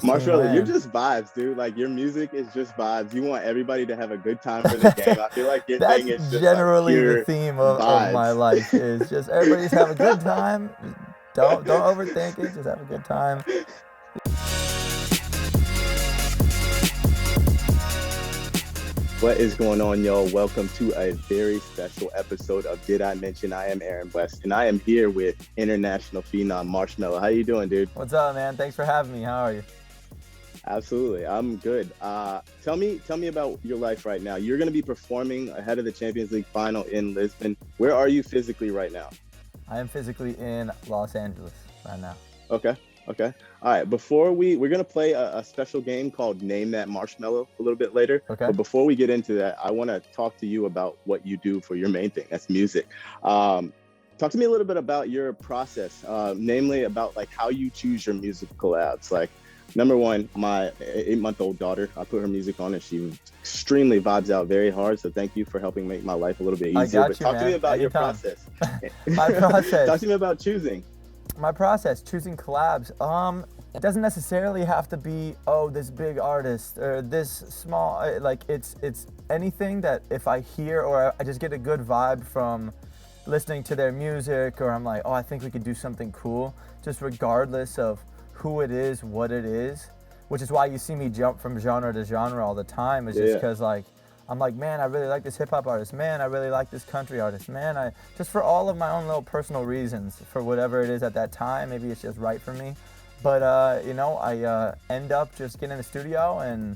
Team Marshmello, you're win. just vibes, dude. Like your music is just vibes. You want everybody to have a good time for the game. I feel like your That's thing is just like generally the pure theme of my vibes. life is just everybody's have a good time. Don't overthink it. Just have a good time. What is going on, y'all? Welcome to a very special episode of Did I Mention I Am Aaron West, and I am here with international phenom Marshmello. How you doing, dude? What's up, man? Thanks for having me. How are you? Absolutely, I'm good. Tell me about your life right now. You're going to be performing ahead of the Champions League final in Lisbon. Where are you physically right now? I am physically in Los Angeles right now. Okay. Okay. All right. We're gonna play a special game called Name That Marshmello a little bit later. Okay. But before we get into that, I want to talk to you about what you do for your main thing. That's music. Talk to me a little bit about your process, namely about like how you choose your music collabs. Like, number one, my 8-month-old daughter, I put her music on and she extremely vibes out very hard. So thank you for helping make my life a little bit easier. I got you, talk to me about your Anytime. process. My process. Talk to me about choosing. My process, choosing collabs. It doesn't necessarily have to be, oh, this big artist or this small. Like it's anything that if I hear or I just get a good vibe from listening to their music, or I'm like, oh, I think we could do something cool. Just regardless of who it is, what it is, which is why you see me jump from genre to genre all the time. Is just because like. I'm like, man, I really like this hip hop artist. Man, I really like this country artist. Man, I just for all of my own little personal reasons, for whatever it is at that time. Maybe it's just right for me. But I end up just getting in the studio, and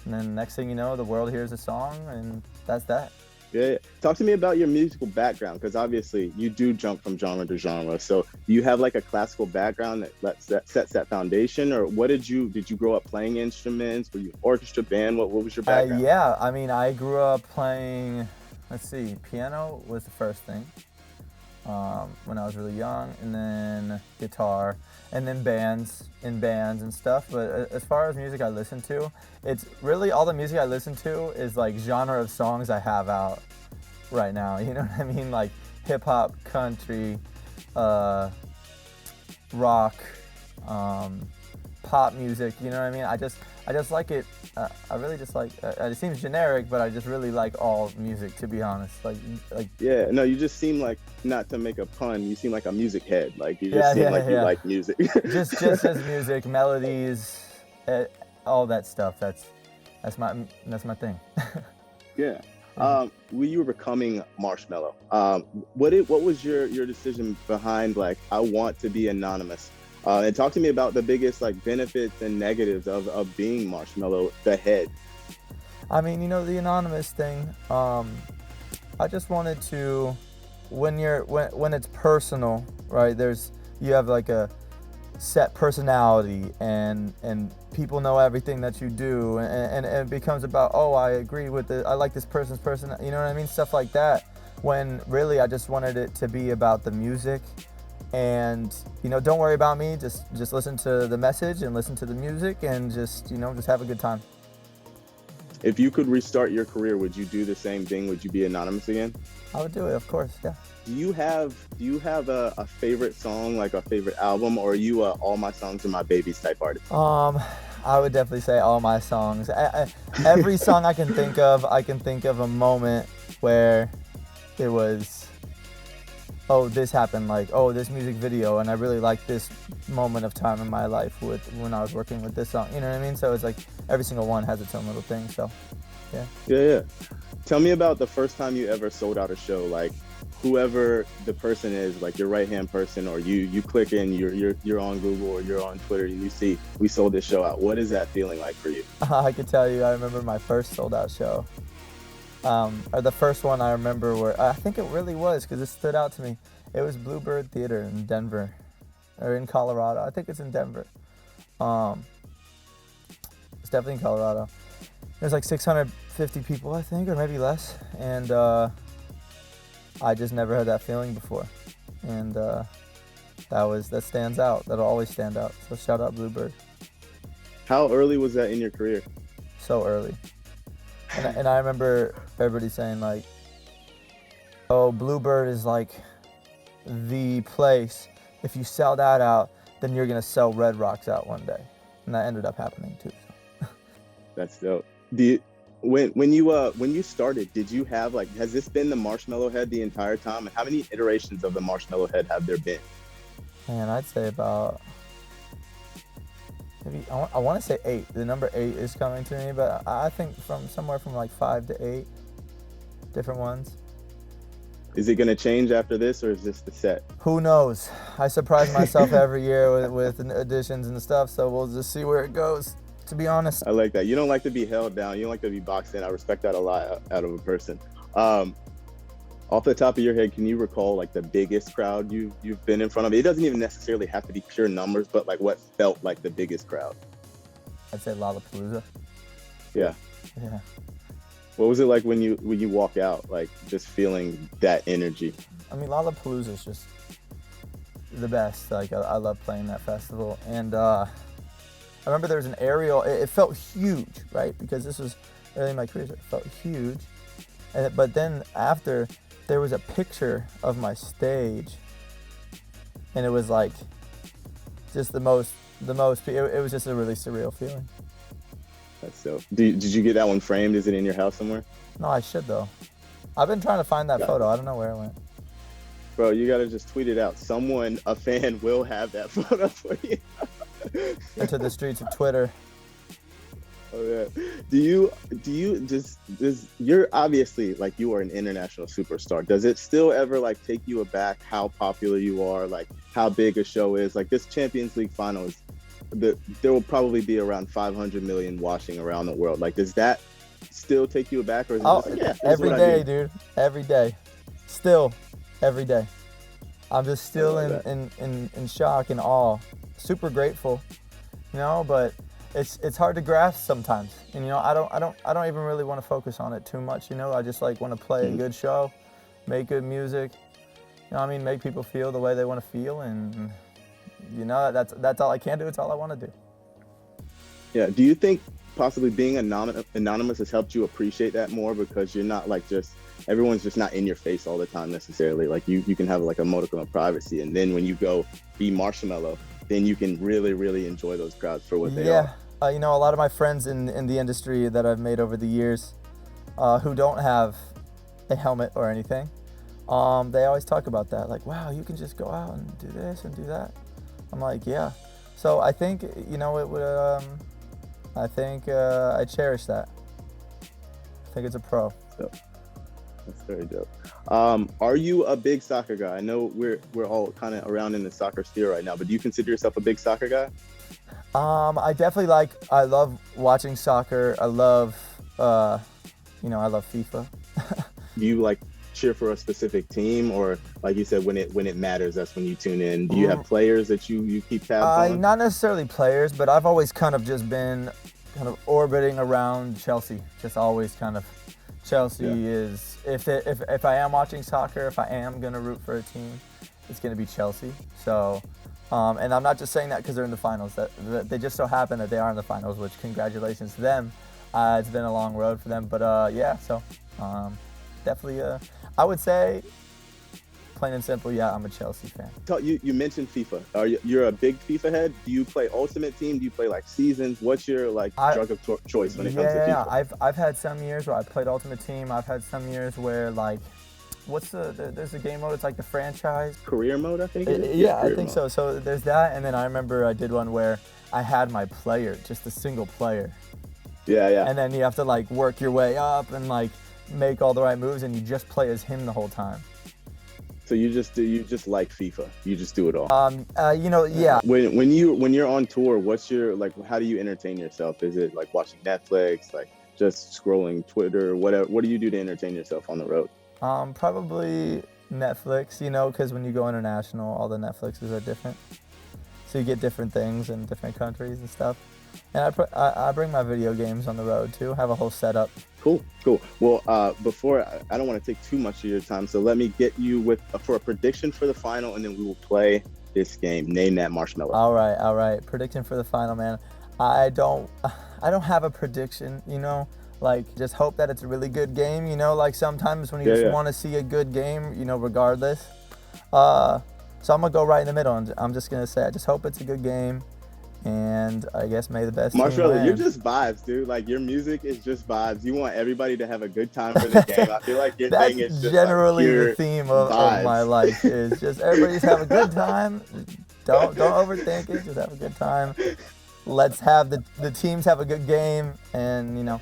then next thing you know, the world hears a song, and that's that. Yeah. Talk to me about your musical background, because obviously you do jump from genre to genre. So do you have like a classical background that sets that foundation, or what did you grow up playing instruments? Were you an orchestra band? What was your background? Yeah, I mean, I grew up playing. Let's see, piano was the first thing when I was really young, and then guitar, and then bands and stuff. But as far as music I listen to, it's really all the music I listen to is like genre of songs I have out right now. You know what I mean? Like hip hop, country, rock, pop music. You know what I mean? I just like it. I really just like. It seems generic, but I just really like all music. To be honest, like. Yeah, no, you just seem like, not to make a pun, you seem like a music head. Like you just seem like you like music. just as music, melodies, all that stuff. That's my thing. Yeah. When you were becoming Marshmello, what was your decision behind like I want to be anonymous? And talk to me about the biggest like benefits and negatives of being Marshmello, the head. I mean, the anonymous thing. I just wanted to, when it's personal, right? You have like a set personality, and people know everything that you do, and it becomes about, oh, I agree with I like this person's person. You know what I mean? Stuff like that. When really I just wanted it to be about the music. And don't worry about me. Just listen to the message and listen to the music, and just have a good time. If you could restart your career, would you do the same thing? Would you be anonymous again? I would do it, of course. Yeah. Do you have a favorite song, like a favorite album, or are you all my songs are my babies type artist? I would definitely say all my songs. Every song I can think of a moment where it was, oh, this happened, like, oh, this music video, and I really like this moment of time in my life when I was working with this song. You know what I mean? So it's like every single one has its own little thing. So, yeah. Yeah. Tell me about the first time you ever sold out a show. Like, whoever the person is, like your right-hand person, or you click in, you're on Google or you're on Twitter, and you see we sold this show out. What is that feeling like for you? I could tell you, I remember my first sold out show. Or the first one I remember where I think it really was, because it stood out to me. It was Bluebird Theater in Denver, or in Colorado. I think it's in Denver. It's definitely in Colorado. There's like 650 people, I think, or maybe less. And I just never had that feeling before. And that stands out. That'll always stand out. So shout out Bluebird. How early was that in your career? So early. And I remember everybody saying like, oh, Bluebird is like the place. If you sell that out, then you're going to sell Red Rocks out one day. and that ended up happening too. So. That's dope. When you started, did you have like, has this been the Marshmello head the entire time? And how many iterations of the Marshmello head have there been? Man, I'd say about maybe I want to say 8. The number 8 is coming to me, but I think from somewhere from like 5 to 8 different ones. Is it going to change after this, or is this the set? Who knows? I surprise myself every year with additions and stuff, so we'll just see where it goes, to be honest. I like that. You don't like to be held down. You don't like to be boxed in. I respect that a lot out of a person. Off the top of your head, can you recall like the biggest crowd you've been in front of? It doesn't even necessarily have to be pure numbers, but like what felt like the biggest crowd? I'd say Lollapalooza. Yeah. Yeah. What was it like when you walk out, like just feeling that energy? I mean, Lollapalooza is just the best. Like I love playing that festival, and I remember there was an aerial. It felt huge, right? Because this was early in my career, so it felt huge. But then after, there was a picture of my stage, and it was like just the most. It was just a really surreal feeling. That's so. Did you get that one framed? Is it in your house somewhere? No, I should though. I've been trying to find that photo. I don't know where it went. Bro, you gotta just tweet it out. Someone, a fan, will have that photo for you. Into the streets of Twitter. Oh yeah. Do you just you're obviously like you are an international superstar. Does it still ever like take you aback how popular you are, like how big a show is? Like this Champions League final is there will probably be around 500 million watching around the world. Like, does that still take you aback, or is it just like, yeah, every day, dude, every day, still, every day. I'm just still in shock and awe, super grateful, you know. But it's hard to grasp sometimes, and you know, I don't even really want to focus on it too much, you know. I just like want to play a good show, make good music, you know what I mean, make people feel the way they want to feel, and you know, that's all I can do. It's all I want to do. Yeah. Do you think possibly being anonymous has helped you appreciate that more, because you're not like everyone's just not in your face all the time necessarily? Like you can have like a modicum of privacy, and then when you go be Marshmello, then you can really, really enjoy those crowds for what they are. Yeah. You know, a lot of my friends in the industry that I've made over the years, who don't have a helmet or anything, they always talk about that. Like, wow, you can just go out and do this and do that. I'm like, yeah. So I think, you know, it would, I think I cherish that. I think it's a pro. Dope. That's very dope. Are you a big soccer guy? I know we're all kind of around in the soccer sphere right now, but do you consider yourself a big soccer guy? I definitely I love watching soccer. I love, you know, I love FIFA. Do you like cheer for a specific team, or like you said, when it matters, that's when you tune in? Do you have players that you keep tabs on? Not necessarily players, but I've always kind of just been kind of orbiting around Chelsea. Just always kind of Chelsea is, if I am watching soccer, if I am gonna root for a team, it's gonna be Chelsea. So, and I'm not just saying that because they're in the finals. That they just so happen that they are in the finals, which congratulations to them. It's been a long road for them, but yeah. So definitely, I would say, plain and simple, yeah, I'm a Chelsea fan. You mentioned FIFA. You're a big FIFA head? Do you play Ultimate Team? Do you play like seasons? What's your drug of choice when it comes to FIFA? Yeah, I've had some years where I played Ultimate Team. I've had some years where like, there's a game mode, it's like the franchise. Career mode, I think? Yeah, I think so. So there's that, and then I remember I did one where I had my player, just a single player. Yeah. And then you have to like work your way up and like make all the right moves, and you just play as him the whole time. So you just like FIFA. You just do it all. You know, yeah. When you're on tour, what's your how do you entertain yourself? Is it like watching Netflix, like just scrolling Twitter, whatever? What do you do to entertain yourself on the road? Probably Netflix, you know, because when you go international, all the Netflixes are different. So you get different things in different countries and stuff. And I bring my video games on the road too. Have a whole setup. Cool. Well, before I don't want to take too much of your time, so let me get you for a prediction for the final, and then we will play this game. Name that Marshmello. All right. Prediction for the final, man. I don't have a prediction, you know. Like, just hope that it's a really good game, you know. Like sometimes when you just want to see a good game, you know, regardless. So I'm gonna go right in the middle, and I'm just gonna say I just hope it's a good game. and I guess may the best team Marshmello, win. you're just vibes, dude. Like, your music is just vibes. You want everybody to have a good time for the game. I feel like your thing is That's just generally like pure the theme of my vibes. life is just everybody's have a good time. Don't overthink it. Just have a good time. Let's have the teams have a good game, and you know.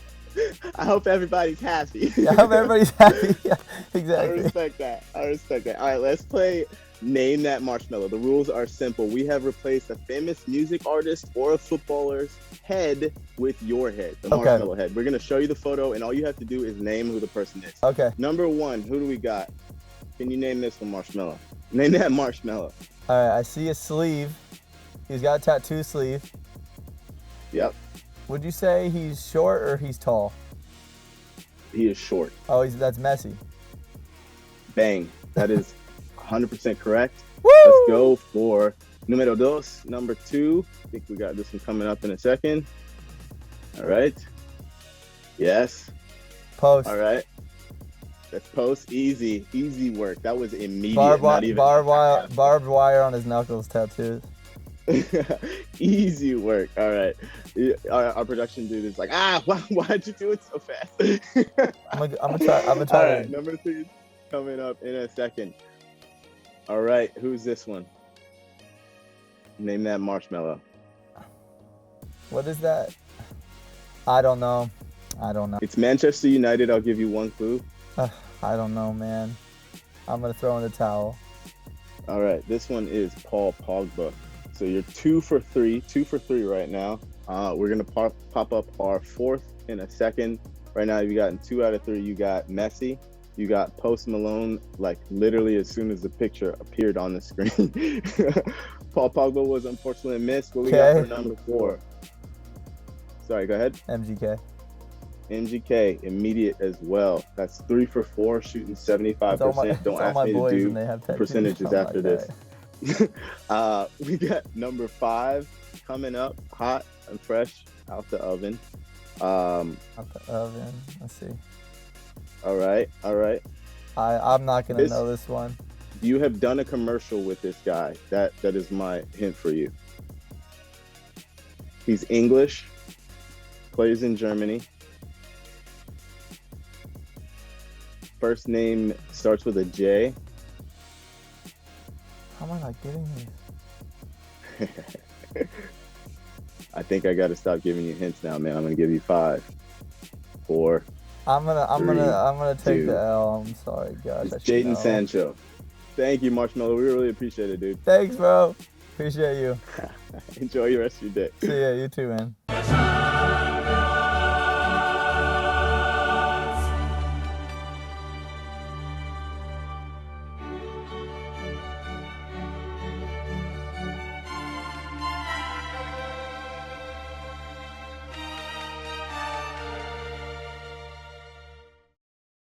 I hope everybody's happy. I hope everybody's happy. Yeah, I exactly. respect that. I respect that. All right, let's play Name That Marshmello. The rules are simple. We have replaced a famous music artist or a footballer's head with your head, the Marshmello head. We're going to show you the photo, and all you have to do is name who the person is. Okay. Number one, who do we got? Can you name this one Marshmello? Name that Marshmello. All right, I see a sleeve. He's got a tattoo sleeve. Yep. Would you say he's short or he's tall? He is short. Oh, that's Messi. Bang. That is 100% correct. Woo! Let's go for numero dos, number two. I think we got this one coming up in a second. All right. Yes. Post. All right. That's post. Easy. Easy work. That was immediate. Barbed wire on his knuckles tattoos. Easy work. All right. Our production dude is like, why'd you do it so fast? I'm gonna try. All right, number three coming up in a second. All right, who's this one? Name that Marshmello. What is that? I don't know. It's Manchester United. I'll give you one clue. I don't know, man. I'm gonna throw in the towel. All right, this one is Paul Pogba. So you're 2 for 3 right now. We're gonna pop up our fourth in a second. Right now, you've gotten 2 out of 3. You got Messi. You got Post Malone, like literally as soon as the picture appeared on the screen. Paul Pogba was unfortunately missed. What we got for number 4? Sorry, go ahead. MGK, immediate as well. That's 3 for 4, shooting 75%. Don't ask me to do percentages after this. We got number 5 coming up, hot and fresh out the oven. Out the oven. Let's see. All right. I'm not gonna know this one. You have done a commercial with this guy. That is my hint for you. He's English, plays in Germany. First name starts with a J. How am I not getting this? I think I got to stop giving you hints now, man. I'm gonna give you 5, 4. I'm gonna take the L. I'm sorry, guys. It's Jadon Sancho. Thank you, Marshmello. We really appreciate it, dude. Thanks, bro. Appreciate you. Enjoy your rest of your day. See ya. You too, man.